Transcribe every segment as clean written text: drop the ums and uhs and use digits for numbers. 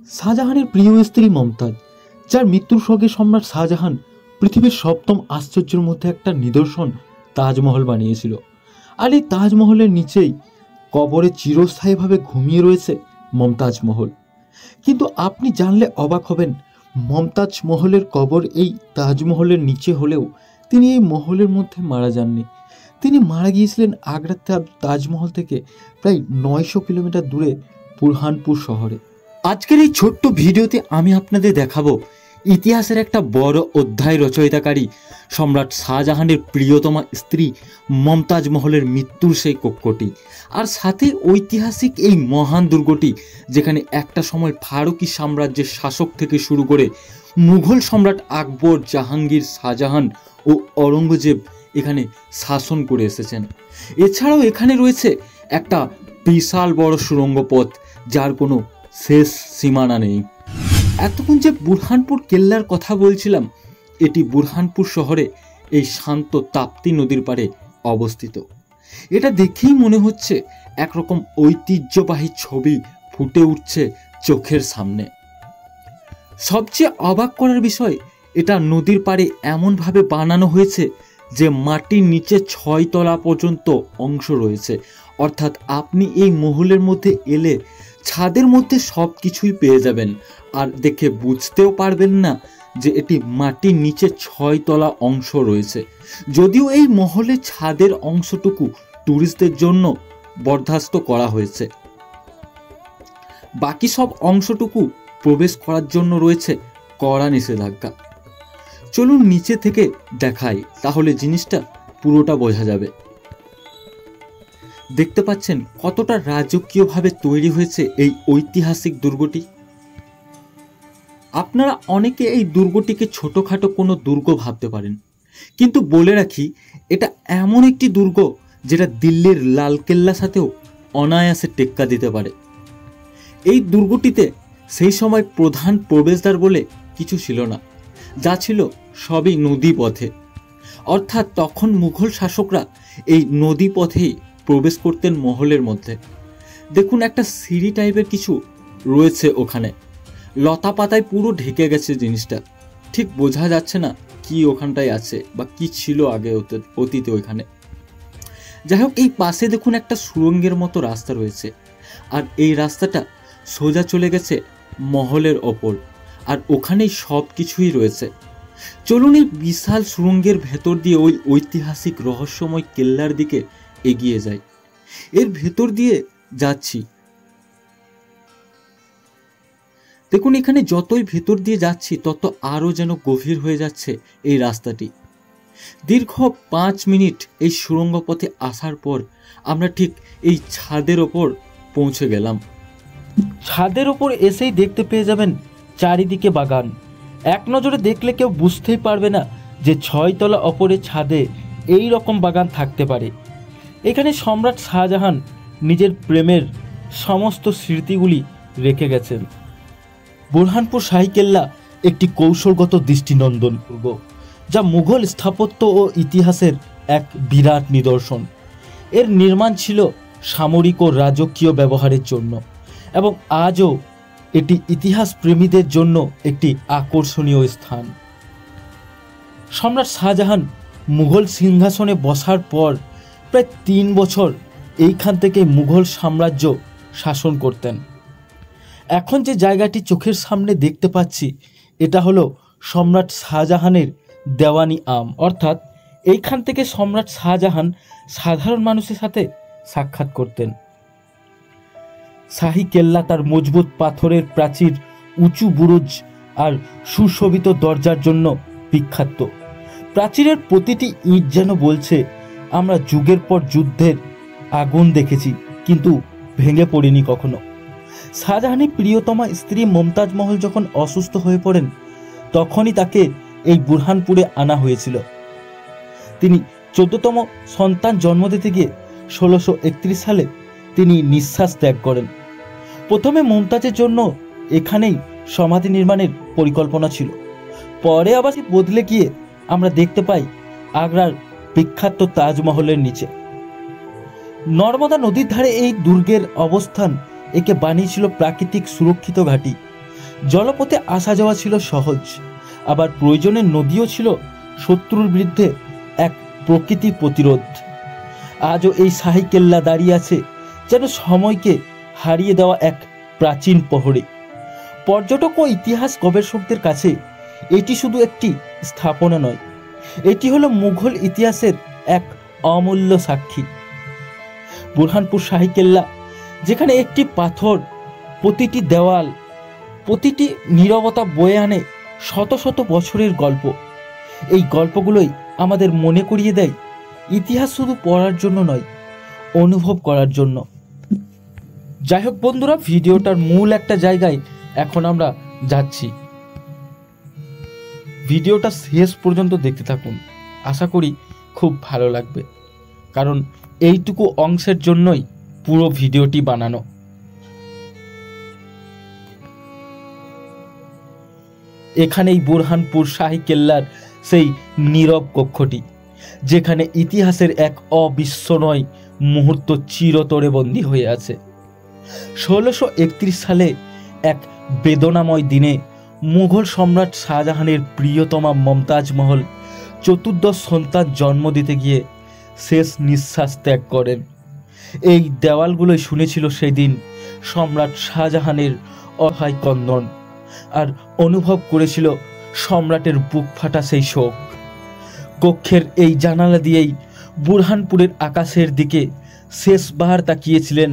শাহজাহানের প্রিয় স্ত্রী মমতাজ, যার মৃত্যুর শোকে সম্রাট শাহজাহান পৃথিবীর সপ্তম আশ্চর্যের মধ্যে একটা নিদর্শন তাজমহল বানিয়েছিল। আর এই তাজমহলের নিচেই কবরে চিরস্থায়ীভাবে ঘুমিয়ে রয়েছে মমতাজ মহল। কিন্তু আপনি জানলে অবাক হবেন, মমতাজ মহলের কবর এই তাজমহলের নিচে হলেও তিনি এই মহলের মধ্যে মারা যাননি। তিনি মারা গিয়েছিলেন আগ্রার তাজমহল থেকে প্রায় 900 কিলোমিটার দূরে বুরহানপুর শহরে। আজকের এই ছোট্ট ভিডিওতে আমি আপনাদের দেখাবো ইতিহাসের একটা বড় অধ্যায় রচয়িতাকারী সম্রাট শাহজাহানের প্রিয়তমা স্ত্রী মমতাজ মহলের মৃত্যুর সেই কক্ষটি, আর সাথে ঐতিহাসিক এই মহান দুর্গটি যেখানে একটা সময় ফারুকি সাম্রাজ্যের শাসক থেকে শুরু করে মুঘল সম্রাট আকবর, জাহাঙ্গীর, শাহজাহান ও অরঙ্গজেব এখানে শাসন করে এসেছেন। এছাড়াও এখানে রয়েছে একটা বিশাল বড় সুড়ঙ্গ পথ, যার কোনো শেষ সীমানা নেই। এতক্ষণ যে বুরহানপুর কেল্লার কথা বলছিলাম, এটি বুরহানপুর শহরে এই শান্ত তাপ্তি নদীর পাড়ে অবস্থিত। এটা দেখেই মনে হচ্ছে একরকম ঐতিহ্যবাহী ছবি ফুটে উঠছে চোখের সামনে। সবচেয়ে অবাক করার বিষয়, এটা নদীর পাড়ে এমনভাবে বানানো হয়েছে যে মাটির নিচে 6 তলা পর্যন্ত অংশ রয়েছে। অর্থাৎ আপনি এই মহলের মধ্যে এলে ছাদের মধ্যে সব কিছুই পেয়ে যাবেন, আর দেখে বুঝতেও পারবেন না যে এটি মাটির নিচে 6 তলা অংশ রয়েছে। যদিও এই মহলের ছাদের অংশটুকু টুরিস্টদের জন্য বরদাস্ত করা হয়েছে, বাকি সব অংশটুকু প্রবেশ করার জন্য রয়েছে কড়া নিষেধাজ্ঞা। চলুন নিচে থেকে দেখাই, তাহলে জিনিসটা পুরোটা বোঝা যাবে। দেখতে পাচ্ছেন কতটা রাজকীয়ভাবে তৈরি হয়েছে এই ঐতিহাসিক দুর্গটি। আপনারা অনেকে এই দুর্গটিকে ছোটখাটো কোনো দুর্গ ভাবতে পারেন, কিন্তু বলে রাখি, এটা এমন একটি দুর্গ যেটা দিল্লির লালকেল্লার সাথেও অনায়াসে টেক্কা দিতে পারে। এই দুর্গটিতে সেই সময় প্রধান প্রবেশদ্বার বলে কিছু ছিল না, যা ছিল সবই নদী পথে। অর্থাৎ তখন মুঘল শাসকরা এই নদী পথেই প্রবেশ করতেন মহলের মধ্যে। দেখুন, একটা সিঁড়ি টাইপের কিছু রয়েছে ওখানে, লতা পাতায় পুরো ঢেকে গেছে জিনিসটা, ঠিক বোঝা যাচ্ছে না কি ওখানটায় আছে বা কি ছিল আগে অতীতে ওইখানে। যাই হোক, এই পাশে দেখুন একটা সুড়ঙ্গের মতো রাস্তা রয়েছে, আর এই রাস্তাটা সোজা চলে গেছে মহলের ওপর, আর ওখানেই সব কিছুই রয়েছে। চলুন এই বিশাল সুড়ঙ্গের ভেতর দিয়ে ওই ঐতিহাসিক রহস্যময় কেল্লার দিকে এগিয়ে যাই। এর ভেতর দিয়ে যাচ্ছি, দেখুন এখানে যতই ভেতর দিয়ে যাচ্ছি তত আরো যেন গভীর হয়ে যাচ্ছে এই রাস্তাটি। দীর্ঘ 5 মিনিট এই সুড়ঙ্গ পথে আসার পর আমরা ঠিক এই ছাদের ওপর পৌঁছে গেলাম। ছাদের ওপর এসেই দেখতে পেয়ে যাবেন চারিদিকে বাগান। এক নজরে দেখলে কেউ বুঝতেই পারবে না যে 6 তলা ওপরে ছাদে এই রকম বাগান থাকতে পারে। এখানে সম্রাট শাহজাহান নিজের প্রেমের সমস্ত স্মৃতিগুলি রেখে গেছেন। বুরহানপুর শাহী কেল্লা একটি কৌশলগত দৃষ্টিনন্দন দুর্গ, যা মুঘল স্থাপত্য ও ইতিহাসের এক বিরাট নিদর্শন। এর নির্মাণ ছিল সামরিক ও রাজকীয় ব্যবহারের জন্য, এবং আজও এটি ইতিহাস প্রেমীদের জন্য একটি আকর্ষণীয় স্থান। সম্রাট শাহজাহান মুঘল সিংহাসনে বসার পর প্রায় 3 বছর এইখান থেকে মুঘল সাম্রাজ্য শাসন করতেন। এখন যে জায়গাটি চোখের সামনে দেখতে পাচ্ছি, এটা হলো সম্রাট শাহজাহানের দেওয়ানি আম। অর্থাৎ এইখান থেকে সম্রাট শাহজাহান সাধারণ মানুষের সাথে সাক্ষাৎ করতেন। শাহী কেল্লা তার মজবুত পাথরের প্রাচীর, উঁচু বুরুজ আর সুশোভিত দরজার জন্য বিখ্যাত। প্রাচীরের প্রতিটি ইট যেন বলছে, আমরা যুগের পর যুদ্ধের আগুন দেখেছি, কিন্তু ভেঙে পড়িনি কখনো। শাহজাহানের প্রিয়তমা স্ত্রী মমতাজ মহল যখন অসুস্থ হয়ে পড়েন, তখনই তাকে এই বুরহানপুরে আনা হয়েছিল। তিনি 14তম সন্তান জন্ম দিতে গিয়ে 1631 সালে তিনি নিঃশ্বাস ত্যাগ করেন। প্রথমে মমতাজের জন্য এখানেই সমাধি নির্মাণের পরিকল্পনা ছিল, পরে আবার বদলে গিয়ে আমরা দেখতে পাই আগ্রার বিখ্যাত তাজমহলের নিচে। নর্মদা নদীর ধারে এই দুর্গের অবস্থান একে বানিয়েছিল প্রাকৃতিক সুরক্ষিত ঘাঁটি, জলপথে আসা যাওয়া ছিল সহজ, আবার প্রয়োজনে নদীও ছিল শত্রুর বিরুদ্ধে এক প্রকৃতির প্রতিরোধ। আজও এই শাহী কেল্লা দাঁড়িয়ে আছে যেন সময়কে হারিয়ে দেওয়া এক প্রাচীন প্রহরী। পর্যটক ও ইতিহাস গবেষকদের কাছে এটি শুধু একটি স্থাপনা নয়, এটি হলো মুঘল ইতিহাসের এক অমূল্য সাক্ষী। বুরহানপুর শাহী কেল্লা, যেখানে একটি পাথর, প্রতিটি দেওয়াল, প্রতিটি নীরবতা বয়ে আনে শত শত বছরের গল্প। এই গল্পগুলোই আমাদের মনে করিয়ে দেয় ইতিহাস শুধু পড়ার জন্য নয়, অনুভব করার জন্য। যাই হোক বন্ধুরা, ভিডিওটার মূল একটা জায়গায় এখন আমরা যাচ্ছি। ভিডিওটা শেষ পর্যন্ত দেখতে থাকুন, আশা করি খুব ভালো লাগবে, কারণ এইটুকু অংশের জন্যই পুরো ভিডিওটি বানানো। এখানেই বুরহানপুর শাহী কেল্লার সেই নীরব কক্ষটি, যেখানে ইতিহাসের এক অবিস্মরণীয় মুহূর্ত চিরতরে বন্দী হয়ে আছে। 1631 সালে এক বেদনাময় দিনে মুঘল সম্রাট শাহজাহানের প্রিয়তমা মমতাজ মহল চতুর্দশ সন্তান জন্ম দিতে গিয়ে শেষ নিঃশ্বাস ত্যাগ করেন। এই দেওয়ালগুলোই শুনেছিল সেদিন সম্রাট শাহজাহানের অসহায় ক্রন্দন, আর অনুভব করেছিল সম্রাটের বুক ফাটা সেই শোক। কক্ষের এই জানালা দিয়েই বুরহানপুরের আকাশের দিকে শেষবার তাকিয়েছিলেন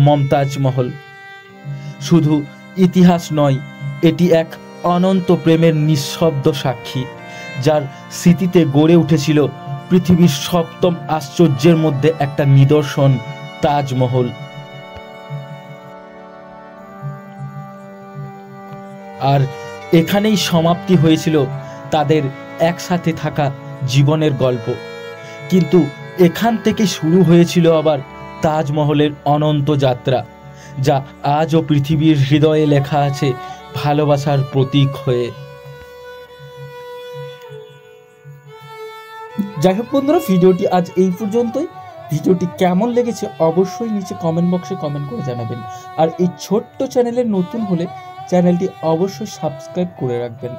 মমতাজ মহল। শুধু ইতিহাস নয়, এটি এক অনন্ত প্রেমের নিঃশব্দ সাক্ষী, যার স্মৃতিতে গড়ে উঠেছিল পৃথিবীর সপ্তম আশ্চর্যের মধ্যে একটা নিদর্শন, তাজমহল। আর এখানেই সমাপ্তি হয়েছিল তাদের একসাথে থাকা জীবনের গল্প। কিন্তু এখান থেকে শুরু হয়েছিল আবার তাজমহলের অনন্ত যাত্রা, যা আজও পৃথিবীর হৃদয়ে লেখা আছে ভালোবাসার প্রতীক হয়ে। যাই হোক বন্ধুরা, ভিডিওটি আজ এই পর্যন্তই। ভিডিওটি কেমন লেগেছে অবশ্যই নিচে কমেন্ট বক্সে কমেন্ট করে জানাবেন। আর এই ছোট্ট চ্যানেলে নতুন হলে চ্যানেলটি অবশ্যই সাবস্ক্রাইব করে রাখবেন।